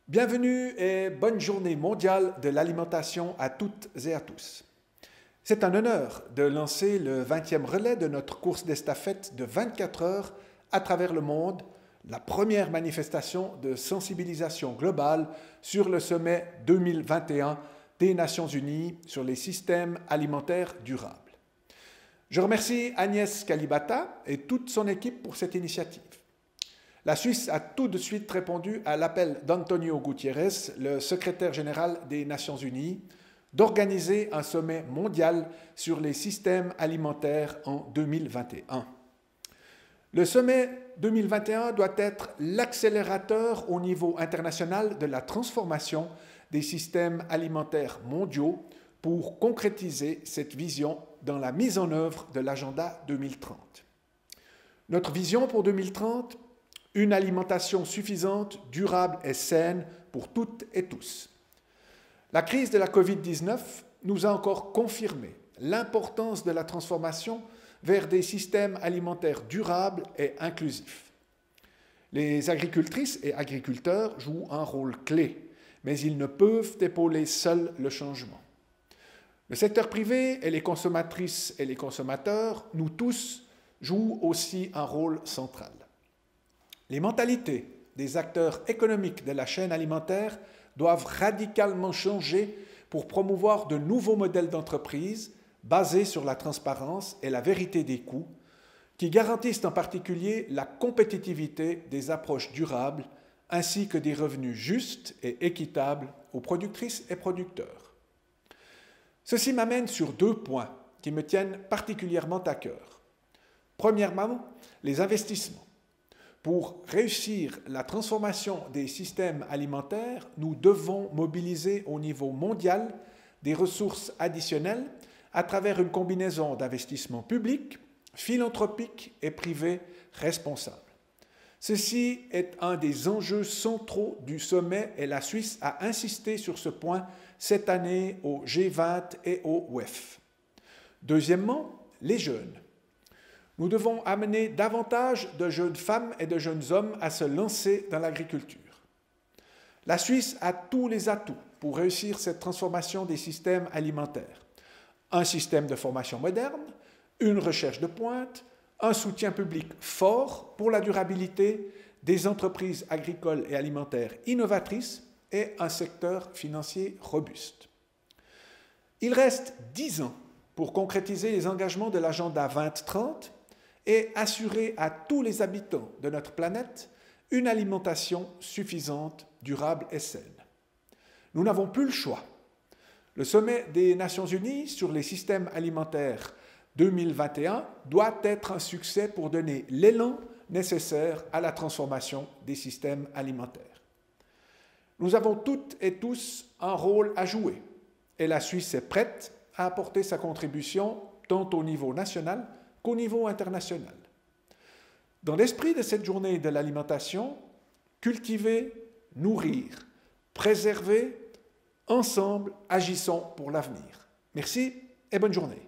Bienvenue et bonne journée mondiale de l'alimentation à toutes et à tous. C'est un honneur de lancer le 20e relais de notre course d'estafette de 24 heures à travers le monde, la première manifestation de sensibilisation globale sur le sommet 2021 des Nations Unies sur les systèmes alimentaires durables. Je remercie Agnès Kalibata et toute son équipe pour cette initiative. La Suisse a tout de suite répondu à l'appel d'Antonio Gutiérrez, le secrétaire général des Nations Unies, d'organiser un sommet mondial sur les systèmes alimentaires en 2021. Le sommet 2021 doit être l'accélérateur au niveau international de la transformation des systèmes alimentaires mondiaux pour concrétiser cette vision dans la mise en œuvre de l'agenda 2030. Notre vision pour 2030, une alimentation suffisante, durable et saine pour toutes et tous. La crise de la Covid-19 nous a encore confirmé l'importance de la transformation vers des systèmes alimentaires durables et inclusifs. Les agricultrices et agriculteurs jouent un rôle clé, mais ils ne peuvent épauler seuls le changement. Le secteur privé et les consommatrices et les consommateurs, nous tous, jouent aussi un rôle central. Les mentalités des acteurs économiques de la chaîne alimentaire doivent radicalement changer pour promouvoir de nouveaux modèles d'entreprise basés sur la transparence et la vérité des coûts, qui garantissent en particulier la compétitivité des approches durables ainsi que des revenus justes et équitables aux productrices et producteurs. Ceci m'amène sur deux points qui me tiennent particulièrement à cœur. Premièrement, les investissements. Pour réussir la transformation des systèmes alimentaires, nous devons mobiliser au niveau mondial des ressources additionnelles à travers une combinaison d'investissements publics, philanthropiques et privés responsables. Ceci est un des enjeux centraux du sommet et la Suisse a insisté sur ce point cette année au G20 et au WEF. Deuxièmement, les jeunes. Nous devons amener davantage de jeunes femmes et de jeunes hommes à se lancer dans l'agriculture. La Suisse a tous les atouts pour réussir cette transformation des systèmes alimentaires. Un système de formation moderne, une recherche de pointe, un soutien public fort pour la durabilité, des entreprises agricoles et alimentaires innovatrices et un secteur financier robuste. Il reste 10 ans pour concrétiser les engagements de l'agenda 2030 et assurer à tous les habitants de notre planète une alimentation suffisante, durable et saine. Nous n'avons plus le choix. Le sommet des Nations Unies sur les systèmes alimentaires 2021 doit être un succès pour donner l'élan nécessaire à la transformation des systèmes alimentaires. Nous avons toutes et tous un rôle à jouer et la Suisse est prête à apporter sa contribution tant au niveau national qu'au niveau international. Dans l'esprit de cette journée de l'alimentation, cultiver, nourrir, préserver, ensemble, agissons pour l'avenir. Merci et bonne journée.